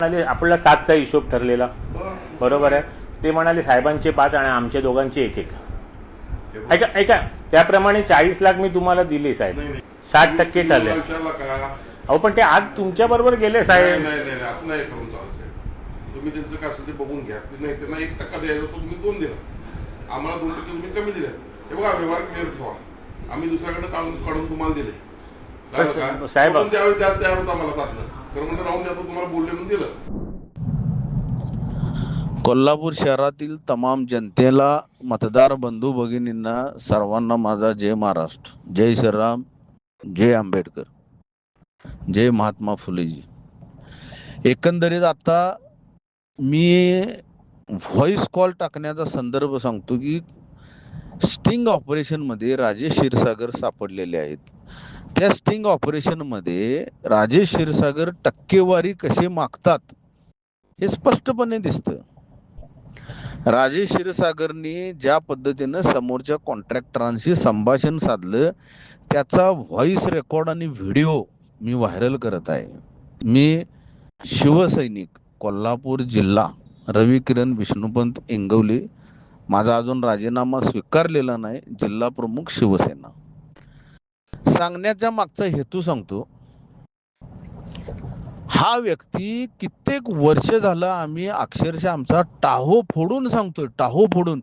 म्हणाले आपला 7चा हिशोब ठरलेला बरोबर आहे. ते म्हणाले साहेबांचे 5 आणि आमच्या दोघांचे 1-1. ऐका ऐका त्याप्रमाणे 40 लाख मी तुम्हाला दिले साहेब. 60% ठरले. अहो पण ते आज तुमच्या बरोबर गेले साहेब. नाही असं नाही करून चालत. तुम्ही त्यांचं काय असेल ते बघून घ्या. नाही त्यांना 1% द्यायला तुम्ही 2 दिला, आम्हाला 2% तुम्ही कमी दिले. हे बघा व्यवहार क्लिअर ठेवा. आम्ही दुसऱ्याकडे काढून तुम्हाला दिले साहेब. त्यावेळी द्यायला तयार होता मला तासलं तर म्हणजे राहून द्या तुम्हाला बोलले म्हणून दिलं. कोल्हापूर शहरातील तमाम जनतेला, मतदार बंधू भगिनींना सर्वांना माझा जय महाराष्ट्र, जय श्रीराम, जय आंबेडकर, जय महात्मा फुलेजी. एकंदरीत आता मी व्हॉइस कॉल टाकण्याचा संदर्भ सांगतो की स्टिंग ऑपरेशन मध्ये राजेश क्षीरसागर सापडलेले आहेत. त्या स्टिंग ऑपरेशन मध्ये राजेश क्षीरसागर टक्केवारी कसे मागतात हे स्पष्टपणे दिसतं. राजेश क्षीरसागरने ज्या पद्धतीनं समोरच्या कॉन्ट्रॅक्टरांशी संभाषण साधलं त्याचा व्हॉइस रेकॉर्ड आणि व्हिडिओ मी व्हायरल करत आहे. मी शिवसैनिक कोल्हापूर जिल्हा रविकिरण विष्णुपंत इंगवले, माझा अजून राजीनामा स्वीकारलेला नाही, जिल्हा प्रमुख शिवसेना. सांगण्याचा मागचा हेतू सांगतो. हा व्यक्ती कित्येक वर्ष झालं आम्ही अक्षरशः आमचा टाहो फोडून सांगतोय, टाहो फोडून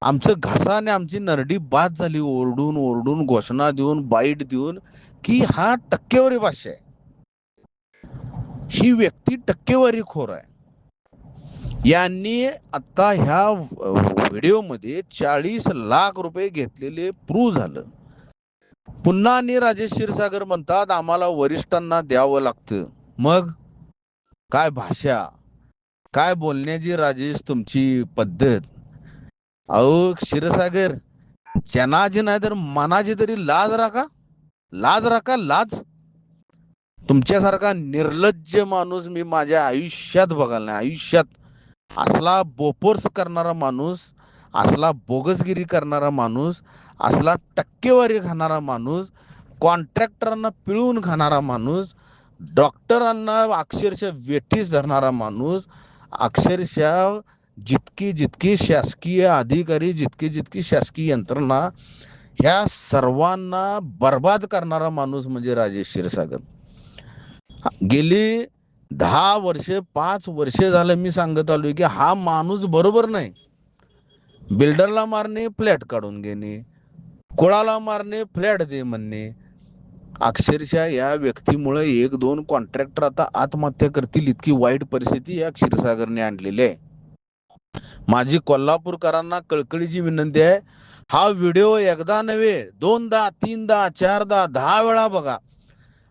आमचं घासाने आमची नरडी बाद झाली, ओरडून ओरडून घोषणा देऊन बाईट देऊन की हा टक्केवारी भाषा आहे, ही व्यक्ती टक्केवारी खोर आहे. यांनी आता ह्या व्हिडिओमध्ये 40 लाख रुपये घेतलेले प्रूव्ह झालं. पुन्हा आणि राजेश क्षीरसागर म्हणतात आम्हाला वरिष्ठांना द्यावं लागतं. मग काय भाषा, काय बोलण्याची राजेश तुमची पद्धत. अहो क्षीरसागर, जनाची नाही तर मनाची तरी लाज राखा, लाज राखा, लाज. तुमच्यासारखा निर्लज्ज माणूस मी माझ्या आयुष्यात बघायला नाही. आयुष्यात असला बोपोर्स करणारा माणूस, असला बोगसगिरी करणारा माणूस, असला टक्केवारी खाणारा माणूस, कॉन्ट्रॅक्टरांना पिळून खाणारा माणूस, डॉक्टरांना अक्षरशः वेठीस धरणारा माणूस, अक्षरशः जितकी शासकीय अधिकारी, जितकी शासकीय यंत्रणा, ह्या सर्वांना बर्बाद करणारा माणूस म्हणजे राजेश क्षीरसागर. गेली 10 वर्ष 5 वर्ष झालं मी सांगत आलोय की हा माणूस बरोबर नाही. बिल्डरला मारणे, फ्लॅट काढून घेणे, कोळाला मारणे, फ्लॅट दे म्हणणे. अक्षरशः या व्यक्तीमुळे 1-2 कॉन्ट्रॅक्टर आता आत्महत्या करतील इतकी वाईट परिस्थिती या क्षीरसागरने आणलेली आहे. माझी कोल्हापूरकरांना कळकळीची विनंती आहे, हा व्हिडिओ एकदा नव्हे 2दा 3दा 4दा 10 वेळा बघा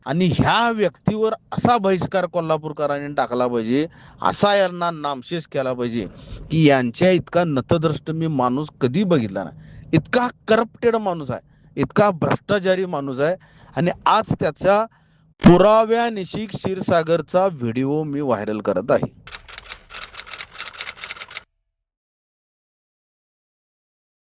आणि ह्या व्यक्तीवर असा बहिष्कार कोल्हापूरकरांनी टाकला पाहिजे, असा यांना नामशेष केला पाहिजे की यांच्या इतका नतद्रष्ट मी माणूस कधी बघितला नाही. इतका करप्टेड माणूस आहे, इतका भ्रष्टाचारी माणूस आहे. आणि आज त्याचा पुराव्यानिशी क्षीरसागरचा व्हिडिओ मी व्हायरल करत आहे.